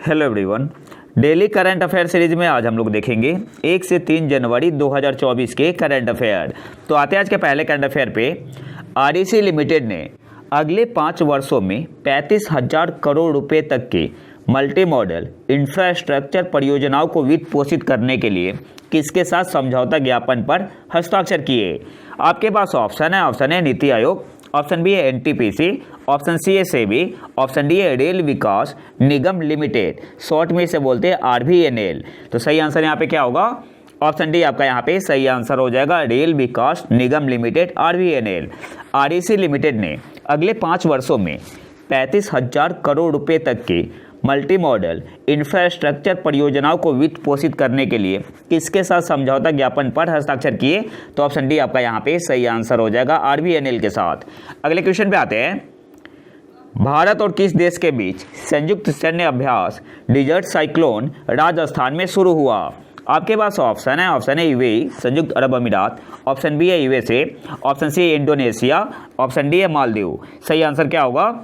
Hello everyone. Daily current affair series में आज हम लोग देखेंगे 1 से 3 जनवरी 2024 के करंट अफेयर। तो आते हैं आज के पहले करंट अफेयर पे। आरईसी लिमिटेड ने अगले 5 वर्षों में 35,000 करोड़ रुपए तक की मल्टी मॉडल इंफ्रास्ट्रक्चर परियोजनाओं को वित्त पोषित करने के लिए किसके साथ समझौता ज्ञापन पर हस्ताक्षर किए। आपके पास ऑप्शन है नीति आयोग, ऑप्शन बी है एनटीपीसी, ऑप्शन सी है सेबी, ऑप्शन डी है रेल विकास निगम लिमिटेड, शॉर्ट में इसे बोलते हैं आरवीएनएल। तो सही आंसर यहाँ पे क्या होगा? ऑप्शन डी आपका यहाँ पे सही आंसर हो जाएगा, रेल विकास निगम लिमिटेड आरवीएनएल। आरईसी लिमिटेड ने अगले 5 वर्षों में 35,000 करोड़ रुपए तक की मल्टी मॉडल इंफ्रास्ट्रक्चर परियोजनाओं को वित्त पोषित करने के लिए किसके साथ समझौता ज्ञापन पर हस्ताक्षर किए? तो ऑप्शन डी आपका यहाँ पे सही आंसर हो जाएगा, आरवीएनएल के साथ। अगले क्वेश्चन पे आते हैं। भारत और किस देश के बीच संयुक्त सैन्य अभ्यास डिजर्ट साइक्लोन राजस्थान में शुरू हुआ? आपके पास ऑप्शन है यूएई संयुक्त अरब अमीरात, ऑप्शन बी है यूएसए, ऑप्शन सी है इंडोनेशिया, ऑप्शन डी है मालदीव। सही आंसर क्या होगा?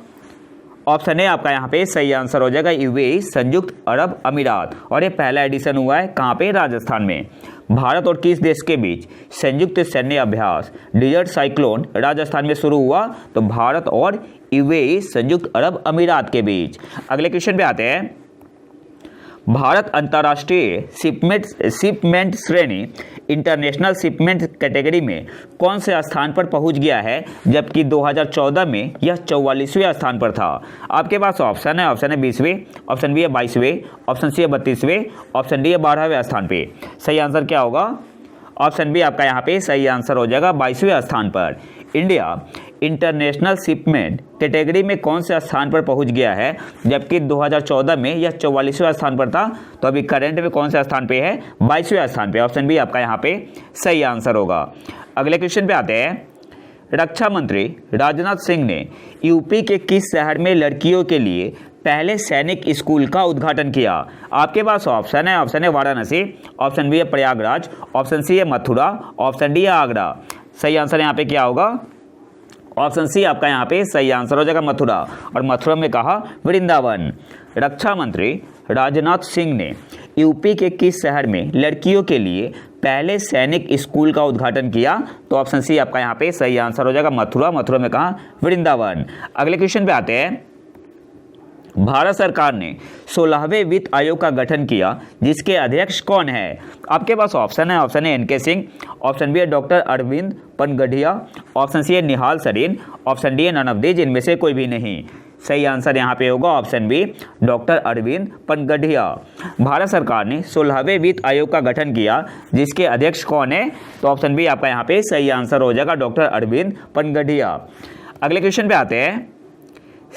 ऑप्शन ए आपका यहाँ पे सही आंसर हो जाएगा, यूएई संयुक्त अरब अमीरात। और ये पहला एडिशन हुआ है कहाँ पे? राजस्थान में। भारत और किस देश के बीच संयुक्त सैन्य अभ्यास डिजर्ट साइक्लोन राजस्थान में शुरू हुआ? तो भारत और यूएई संयुक्त अरब अमीरात के बीच। अगले क्वेश्चन पे आते हैं। भारत अंतर्राष्ट्रीय शिपमेंट श्रेणी इंटरनेशनल शिपमेंट कैटेगरी में कौन से स्थान पर पहुंच गया है, जबकि 2014 में यह 44वें स्थान पर था? आपके पास ऑप्शन है 20वें, ऑप्शन बी है 22वें, ऑप्शन सी है 32वें, ऑप्शन डी है 12वें स्थान पे। सही आंसर क्या होगा? ऑप्शन बी आपका यहाँ पे सही आंसर हो जाएगा, 22वें स्थान पर। इंडिया इंटरनेशनल शिपमेंट कैटेगरी में कौन से स्थान पर पहुंच गया है, जबकि 2014 में यह 44वें स्थान पर था? तो अभी करंट में कौन से स्थान पे है? 22वें स्थान पे। ऑप्शन बी आपका यहाँ पे सही आंसर होगा। अगले क्वेश्चन पे आते हैं। रक्षा मंत्री राजनाथ सिंह ने यूपी के किस शहर में लड़कियों के लिए पहले सैनिक स्कूल का उद्घाटन किया? आपके पास ऑप्शन है वाराणसी, ऑप्शन बी है प्रयागराज, ऑप्शन सी है मथुरा, ऑप्शन डी है आगरा। सही आंसर यहाँ पे क्या होगा? ऑप्शन सी आपका यहाँ पे सही आंसर हो जाएगा, मथुरा। और मथुरा में कहा वृंदावन। रक्षा मंत्री राजनाथ सिंह ने यूपी के किस शहर में लड़कियों के लिए पहले सैनिक स्कूल का उद्घाटन किया? तो ऑप्शन सी आपका यहाँ पे सही आंसर हो जाएगा, मथुरा। मथुरा में कहा वृंदावन। अगले क्वेश्चन पे आते हैं। भारत सरकार ने 16वें वित्त आयोग का गठन किया, जिसके अध्यक्ष कौन है? आपके पास ऑप्शन है एनके सिंह, ऑप्शन बी है doctor Arvind Panagariya, option C है निहाल सरीन, ऑप्शन डी है नन ऑफ दीज, इनमें से कोई भी नहीं। सही आंसर यहाँ पे होगा option B, doctor Arvind Panagariya. Bharat सरकार ने 16वें वित्त आयोग का गठन किया, जिसके अध्यक्ष कौन है? तो ऑप्शन बी आपका यहाँ पे सही आंसर हो जाएगा, डॉक्टर अरविंद पनगढ़िया। अगले क्वेश्चन पे आते हैं।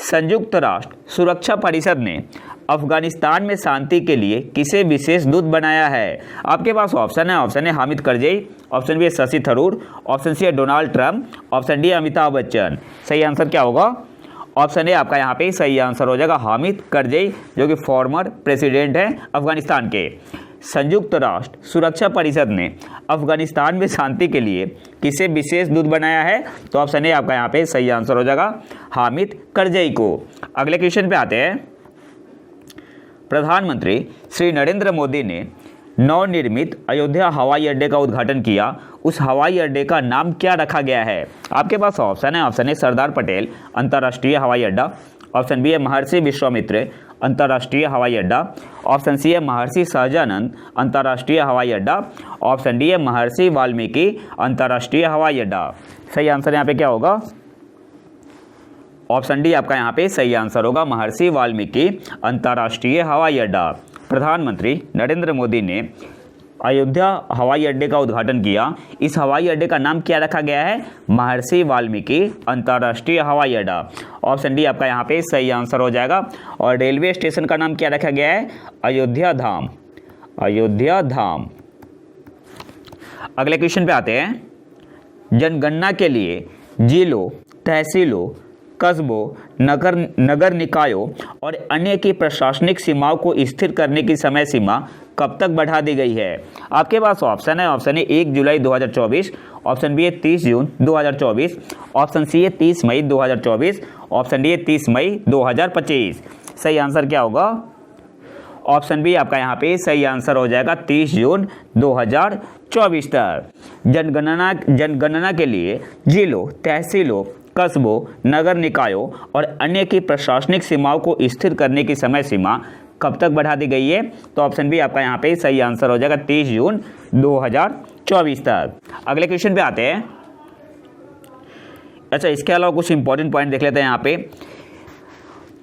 संयुक्त राष्ट्र सुरक्षा परिषद ने अफगानिस्तान में शांति के लिए किसे विशेष दूत बनाया है? आपके पास ऑप्शन है हामिद करजई, ऑप्शन बी है शशि थरूर, ऑप्शन सी है डोनाल्ड ट्रंप, ऑप्शन डी है अमिताभ बच्चन। सही आंसर क्या होगा? ऑप्शन ए आपका यहाँ पे सही आंसर हो जाएगा, हामिद करजई, जो कि फॉर्मर प्रेसिडेंट है अफगानिस्तान के। संयुक्त राष्ट्र सुरक्षा परिषद ने अफगानिस्तान में शांति के लिए किसे विशेष दूत बनाया है? तो ऑप्शन ए आपका यहाँ पे सही आंसर हो जाएगा, हामिद करजई को। अगले क्वेश्चन पे आते हैं। प्रधानमंत्री श्री नरेंद्र मोदी ने नवनिर्मित अयोध्या हवाई अड्डे का उद्घाटन किया। उस हवाई अड्डे का नाम क्या रखा गया है? आपके पास ऑप्शन है सरदार पटेल अंतर्राष्ट्रीय हवाई अड्डा, ऑप्शन बी है महर्षि विश्वामित्र अंतर्राष्ट्रीय हवाई अड्डा, ऑप्शन सी है महर्षि सहजानंद अंतर्राष्ट्रीय हवाई अड्डा, ऑप्शन डी है महर्षि वाल्मीकि अंतर्राष्ट्रीय हवाई अड्डा। सही आंसर यहाँ पे क्या होगा? ऑप्शन डी आपका यहाँ पे सही आंसर होगा, महर्षि वाल्मीकि अंतर्राष्ट्रीय हवाई अड्डा। प्रधानमंत्री नरेंद्र मोदी ने अयोध्या हवाई अड्डे का उद्घाटन किया। इस हवाई अड्डे का नाम क्या रखा गया है? महर्षि वाल्मीकि अंतर्राष्ट्रीय हवाई अड्डा। ऑप्शन डी आपका यहाँ पे सही आंसर हो जाएगा। और रेलवे स्टेशन का नाम क्या रखा गया है? अयोध्या धाम। अयोध्या धाम। अगले क्वेश्चन पे आते हैं। जनगणना के लिए जिलों, तहसीलों, कस्बों, नगर निकायों और अन्य की प्रशासनिक सीमाओं को स्थिर करने की समय सीमा कब तक बढ़ा दी गई है? आपके पास ऑप्शन है 1 जुलाई 2024, ऑप्शन बी है 30 जून 2024, ऑप्शन सी है 30 मई 2024, ऑप्शन डी है 30 मई 2025। सही आंसर क्या होगा? ऑप्शन बी आपका यहाँ पे सही आंसर हो जाएगा 30 जून 2024 तक। जनगणना के लिए जिलों, तहसीलों, कस्बों, नगर निकायों और अन्य की प्रशासनिक सीमाओं को स्थिर करने की समय सीमा कब तक बढ़ा दी गई है? तो ऑप्शन बी आपका यहाँ पे सही आंसर हो जाएगा 30 जून 2024 तक। अगले क्वेश्चन पे आते हैं। अच्छा, इसके अलावा कुछ इंपॉर्टेंट पॉइंट देख लेते हैं यहाँ पे।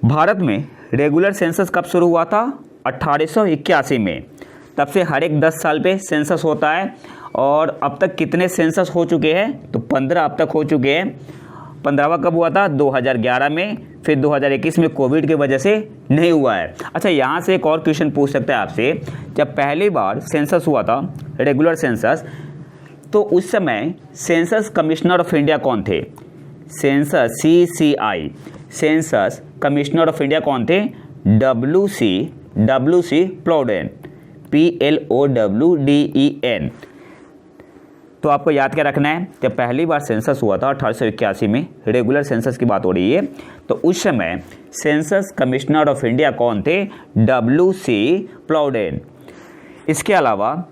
भारत में रेगुलर सेंसस कब शुरू हुआ था? 1881 में। तब से हर एक 10 साल पे सेंसस होता है। और अब तक कितने सेंसस हो चुके हैं? तो 15 अब तक हो चुके हैं। 15वां कब हुआ था? 2011 में। फिर 2021 में कोविड की वजह से नहीं हुआ है। अच्छा, यहाँ से एक और क्वेश्चन पूछ सकते हैं आपसे। जब पहली बार सेंसस हुआ था, रेगुलर सेंसस, तो उस समय सेंसस कमिश्नर ऑफ इंडिया कौन थे? Census CCI census commissioner of India कौन थे? WC प्लोडेन, PLOWDEN। तो आपको याद क्या रखना है? जब पहली बार सेंसस हुआ था 1881 में, रेगुलर सेंसस की बात हो रही है, तो उस समय सेंसस कमिश्नर ऑफ इंडिया कौन थे? WC प्लोडेन। इसके अलावा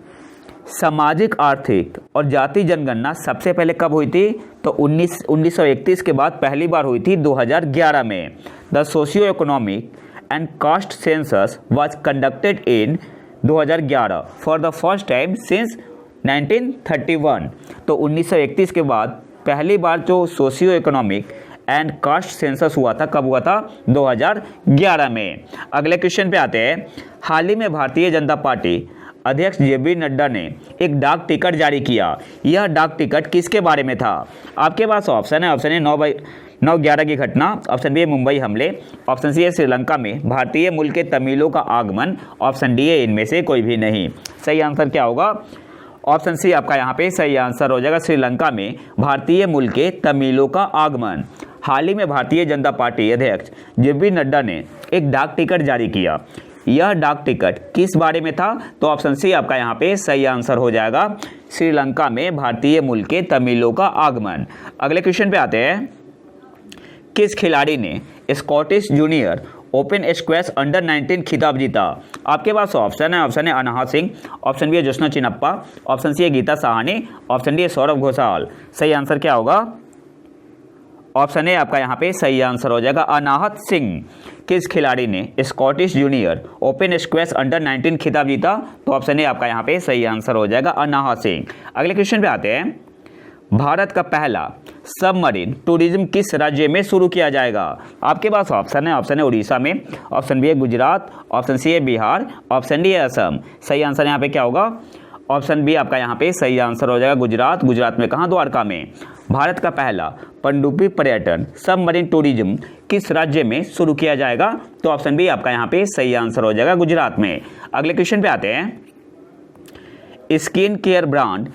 सामाजिक, आर्थिक और जाति जनगणना सबसे पहले कब हुई थी? तो 1931 के बाद पहली बार हुई थी 2011 में। The socio economic and caste census was conducted in 2011 for the first time since 1931। तो 1931 के बाद पहली बार जो socio economic and caste census हुआ था, कब हुआ था? 2011 में। अगले क्वेश्चन पे आते हैं। हाल ही में भारतीय जनता पार्टी अध्यक्ष JB नड्डा ने एक डाक टिकट जारी किया। यह डाक टिकट किसके बारे में था? आपके पास ऑप्शन है। ऑप्शन ए 9/11 की घटना, ऑप्शन बी मुंबई हमले, ऑप्शन सी है श्रीलंका में भारतीय मूल के तमिलों का आगमन, ऑप्शन डी है इनमें से कोई भी नहीं। सही आंसर क्या होगा? ऑप्शन सी आपका यहाँ पे सही आंसर हो जाएगा, श्रीलंका में भारतीय मूल के तमिलों का आगमन। हाल ही में भारतीय जनता पार्टी अध्यक्ष JB नड्डा ने एक डाक टिकट जारी किया। यह डाक टिकट किस बारे में था? तो ऑप्शन सी आपका यहाँ पे सही आंसर हो जाएगा, श्रीलंका में भारतीय मूल के तमिलों का आगमन। अगले क्वेश्चन पे आते हैं। किस खिलाड़ी ने Scottish junior open squash under 19 खिताब जीता? आपके पास ऑप्शन है। Option A Anahat Singh, option B है ज्योत्सना चिन्नप्पा, ऑप्शन सी है गीता साहनी, ऑप्शन डी है सौरभ घोषाल। सही आंसर क्या होगा? ऑप्शन ए आपका यहाँ पे सही आंसर हो जाएगा, अनाहत सिंह। किस खिलाड़ी ने Scottish junior open squash under 19 खिताब जीता? तो ऑप्शन ए आपका यहाँ पे सही आंसर हो जाएगा, अनाहत सिंह। अगले क्वेश्चन पे आते हैं। भारत का पहला सबमरीन टूरिज्म किस राज्य में शुरू किया जाएगा? आपके पास ऑप्शन है। ऑप्शन है उड़ीसा में, ऑप्शन बी है गुजरात, ऑप्शन सी है बिहार, ऑप्शन डी है असम। सही आंसर यहाँ पे क्या होगा? ऑप्शन बी आपका यहाँ पे सही आंसर हो जाएगा, गुजरात। गुजरात में कहाँ? द्वारका में। भारत का पहला पनडुब्बी पर्यटन सबमरीन टूरिज्म किस राज्य में शुरू किया जाएगा? तो ऑप्शन बी आपका यहाँ पे सही आंसर हो जाएगा, गुजरात में। अगले क्वेश्चन पे आते हैं। Skin care brand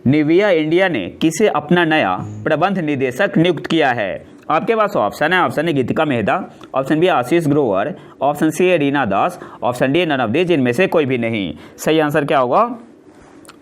Nivea India ने किसे अपना नया प्रबंध निदेशक नियुक्त किया है? आपके पास ऑप्शन है। Option A Geetika Mehta, option B Ashish Grover, option C है Reena Das, option D none of these, इनमें से कोई भी नहीं। सही आंसर क्या होगा?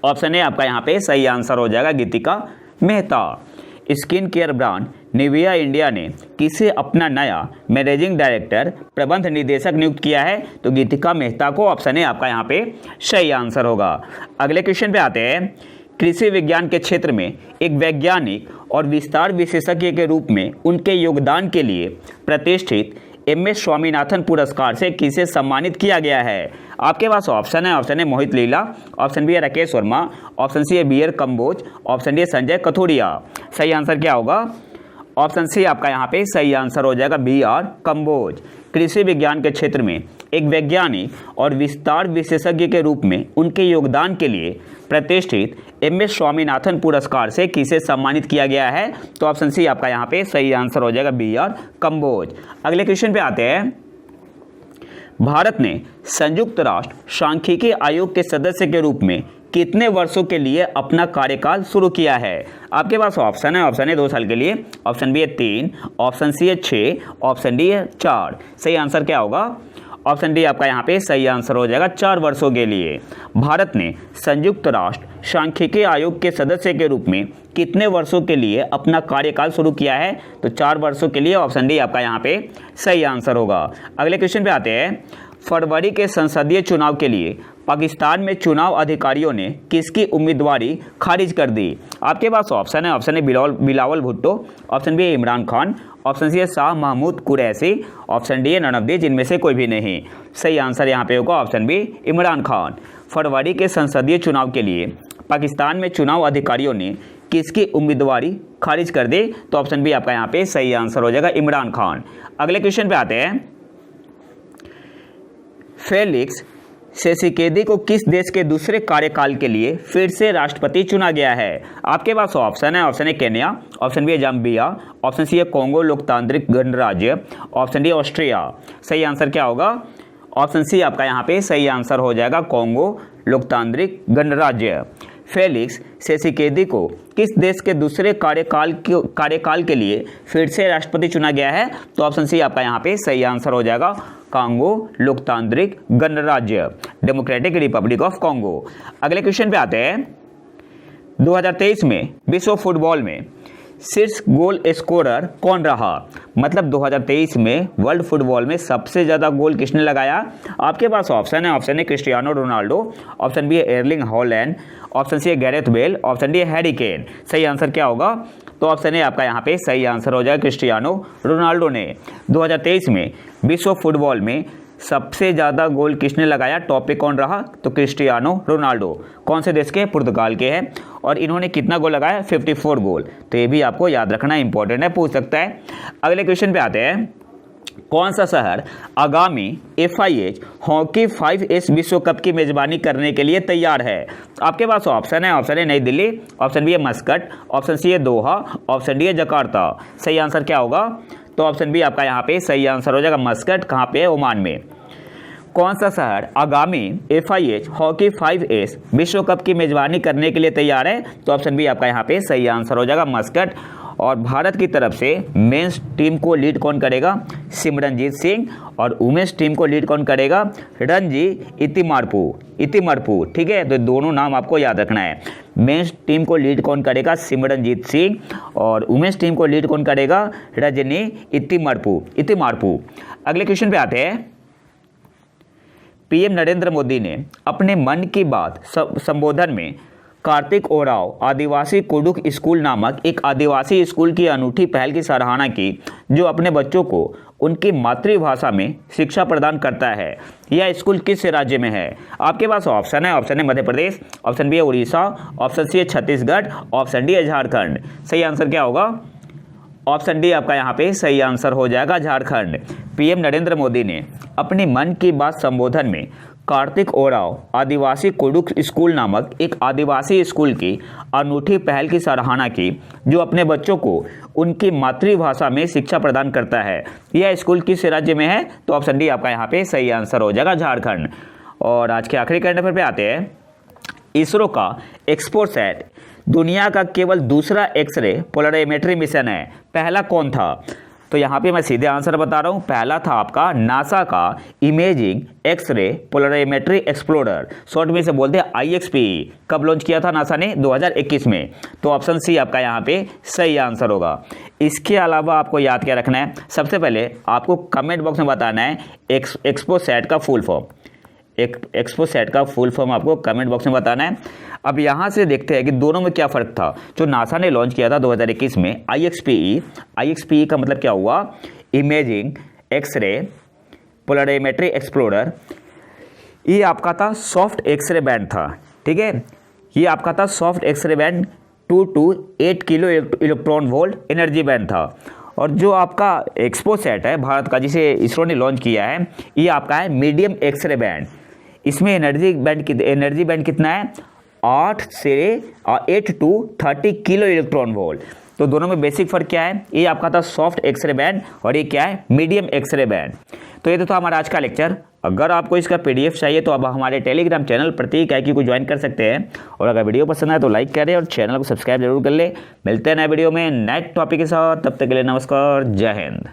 ऑप्शन ए आपका यहाँ पे सही आंसर हो जाएगा, Geetika Mehta. Skin care brand Nivea India ने किसे अपना नया मैनेजिंग डायरेक्टर प्रबंध निदेशक नियुक्त किया है? तो गीतिका मेहता को। ऑप्शन ए आपका यहाँ पे सही आंसर होगा। अगले क्वेश्चन पे आते हैं। कृषि विज्ञान के क्षेत्र में एक वैज्ञानिक और विस्तार विशेषज्ञ के रूप में उनके योगदान के लिए प्रतिष्ठित MS स्वामीनाथन पुरस्कार से किसे सम्मानित किया गया है? आपके पास ऑप्शन है। Option A Mohit Leela, option B है राकेश वर्मा, ऑप्शन सी है BR कंबोज, ऑप्शन डी है संजय कथोड़िया। सही आंसर क्या होगा? ऑप्शन सी आपका यहाँ पे सही आंसर हो जाएगा, BR कंबोज। कृषि विज्ञान के क्षेत्र में एक वैज्ञानिक और विस्तार विशेषज्ञ के रूप में उनके योगदान के लिए प्रतिष्ठित MS स्वामीनाथन पुरस्कार से किसे सम्मानित किया गया है? तो ऑप्शन सी आपका यहाँ पे सही आंसर हो जाएगा, BR कंबोज। अगले क्वेश्चन पे आते हैं। भारत ने संयुक्त राष्ट्र सांख्यिकी आयोग के सदस्य के रूप में कितने वर्षों के लिए अपना कार्यकाल शुरू किया है? आपके पास ऑप्शन है। ऑप्शन ए 2 साल के लिए, ऑप्शन बी है 3, ऑप्शन सी है 6, ऑप्शन डी है 4। सही आंसर क्या होगा? ऑप्शन डी आपका यहाँ पे सही आंसर हो जाएगा, 4 वर्षों के लिए। भारत ने संयुक्त राष्ट्र सांख्यिकी आयोग के सदस्य के रूप में कितने वर्षों के लिए अपना कार्यकाल शुरू किया है? तो 4 वर्षों के लिए। ऑप्शन डी आपका यहाँ पे सही आंसर होगा। अगले क्वेश्चन पे आते हैं। फरवरी के संसदीय चुनाव के लिए पाकिस्तान में चुनाव अधिकारियों ने किसकी उम्मीदवारी खारिज कर दी? आपके पास ऑप्शन है, option A Bilawal Bhutto, option B Imran Khan, option C है शाह महमूद कुरैशी, ऑप्शन डी है नन ऑफ दी, जिनमें से कोई भी नहीं। सही आंसर यहाँ पे होगा ऑप्शन बी इमरान खान। फरवरी के संसदीय चुनाव के लिए पाकिस्तान में चुनाव अधिकारियों ने किसकी उम्मीदवारी खारिज कर दी? तो ऑप्शन बी आपका यहाँ पे सही आंसर हो जाएगा इमरान खान। अगले क्वेश्चन पे आते हैं। फेलिक्स सेसिकेदी को किस देश के दूसरे कार्यकाल के लिए फिर से राष्ट्रपति चुना गया है? आपके पास ऑप्शन है, option A Kenya, option B है जाम्बिया, ऑप्शन सी है कोंगो लोकतांत्रिक गणराज्य, ऑप्शन डी ऑस्ट्रिया। सही आंसर क्या होगा? ऑप्शन सी आपका यहाँ पे सही आंसर हो जाएगा कोंगो लोकतांत्रिक गणराज्य। फेलिक्स सेसिकेदी को किस देश के दूसरे कार्यकाल के लिए फिर से राष्ट्रपति चुना गया है? तो ऑप्शन सी आपका यहाँ पे सही आंसर हो जाएगा कांगो लोकतांत्रिक गणराज्य, डेमोक्रेटिक रिपब्लिक ऑफ कांगो। अगले क्वेश्चन पे आते हैं। 2023 में विश्व फुटबॉल में शीर्ष गोल स्कोरर कौन रहा? मतलब 2023 में वर्ल्ड फुटबॉल में सबसे ज़्यादा गोल किसने लगाया? आपके पास ऑप्शन है, option A Cristiano Ronaldo, option B है एर्लिंग हॉलैंड, ऑप्शन सी है गैरेथ बेल, ऑप्शन डी है हैरी केन। सही आंसर क्या होगा? तो ऑप्शन ए आपका यहाँ पे सही आंसर हो जाएगा क्रिस्टियानो रोनाल्डो ने। 2023 में विश्व फुटबॉल में सबसे ज़्यादा गोल किसने लगाया? टॉप पे कौन रहा? तो क्रिस्टियानो रोनाल्डो। कौन से देश के? पुर्तगाल के हैं। और इन्होंने कितना गोल लगाया? 54 गोल। तो ये भी आपको याद रखना इंपॉर्टेंट है, पूछ सकता है। अगले क्वेश्चन पे आते हैं। कौन सा शहर आगामी FIH हॉकी 5S विश्व कप की मेजबानी करने के लिए तैयार है? आपके पास ऑप्शन है, ऑप्शन ए नई दिल्ली, ऑप्शन बी है मस्कट, ऑप्शन सी है दोहा, ऑप्शन डी है जकार्ता। सही आंसर क्या होगा? तो ऑप्शन बी आपका यहाँ पे सही आंसर हो जाएगा मस्कट। कहाँ पे है? ओमान में। कौन सा शहर आगामी FIH हॉकी 5S विश्व कप की मेजबानी करने के लिए तैयार है? तो ऑप्शन बी आपका यहाँ पे सही आंसर हो जाएगा मस्कट। और भारत की तरफ से मेंस टीम को लीड कौन करेगा? सिमरनजीत सिंह। और वुमेन्स टीम को लीड कौन करेगा? रणजी इतिमरपू। ठीक है, तो दोनों नाम आपको याद रखना है। मेंस टीम को लीड कौन करेगा? सिमरनजीत सिंह। और वुमेन्स टीम को लीड कौन करेगा? रजनी इतिमारपू। अगले क्वेश्चन पे आते हैं। PM नरेंद्र मोदी ने अपने मन की बात संबोधन में कार्तिक ओराव आदिवासी कुडुख स्कूल नामक एक आदिवासी स्कूल की अनूठी पहल की सराहना की, जो अपने बच्चों को उनकी मातृभाषा में शिक्षा प्रदान करता है। यह स्कूल किस राज्य में है? आपके पास ऑप्शन है, option A Madhya Pradesh, option B है उड़ीसा, ऑप्शन सी है छत्तीसगढ़, ऑप्शन डी है झारखंड। सही आंसर क्या होगा? ऑप्शन डी आपका यहाँ पे सही आंसर हो जाएगा झारखंड। PM नरेंद्र मोदी ने अपने मन की बात संबोधन में कार्तिक ओराव आदिवासी कुडुख स्कूल नामक एक आदिवासी स्कूल की अनूठी पहल की सराहना की, जो अपने बच्चों को उनकी मातृभाषा में शिक्षा प्रदान करता है। यह स्कूल किस राज्य में है? तो ऑप्शन डी आपका यहाँ पे सही आंसर हो जाएगा झारखंड। और आज के आखिरी करंट अफेयर पे आते हैं। इसरो का एक्सपोसैट दुनिया का केवल दूसरा एक्सरे पोलराइमेट्री मिशन है। पहला कौन था? तो यहाँ पे मैं सीधे आंसर बता रहा हूँ। पहला था आपका नासा का imaging x ray polarimetry explorer, short में से बोलते हैं IXPE। कब लॉन्च किया था नासा ने? 2021 में। तो ऑप्शन सी आपका यहाँ पे सही आंसर होगा। इसके अलावा आपको याद क्या रखना है? सबसे पहले आपको कमेंट बॉक्स में बताना है एक्सपोसैट का फुल फॉर्म। एक्सपोसैट का फुल फॉर्म आपको कमेंट बॉक्स में बताना है। अब यहाँ से देखते हैं कि दोनों में क्या फ़र्क था। जो नासा ने लॉन्च किया था 2021 में IXPE का मतलब क्या हुआ? Imaging x ray polarimetry explorer. ये आपका था सॉफ्ट एक्सरे बैंड था। ठीक है, ये आपका था soft X ray band 2 to 8 kilo electron volt energy band था। और जो आपका एक्सपोसैट है भारत का, जिसे इसरो ने लॉन्च किया है, ये आपका है मीडियम एक्सरे बैंड। इसमें एनर्जी बैंड कितना है? 8 to 30 किलो इलेक्ट्रॉन वोल्ट। तो दोनों में बेसिक फ़र्क क्या है? ये आपका था सॉफ्ट एक्सरे बैंड और ये क्या है? Medium X ray band. तो ये तो था हमारा आज का लेक्चर। अगर आपको इसका PDF चाहिए तो आप हमारे टेलीग्राम चैनल प्रतीक IQ को ज्वाइन कर सकते हैं। और अगर वीडियो पसंद आए तो लाइक करें और चैनल को सब्सक्राइब जरूर कर ले। मिलते हैं नए वीडियो में नए टॉपिक के साथ। तब तक के लिए नमस्कार, जय हिंद।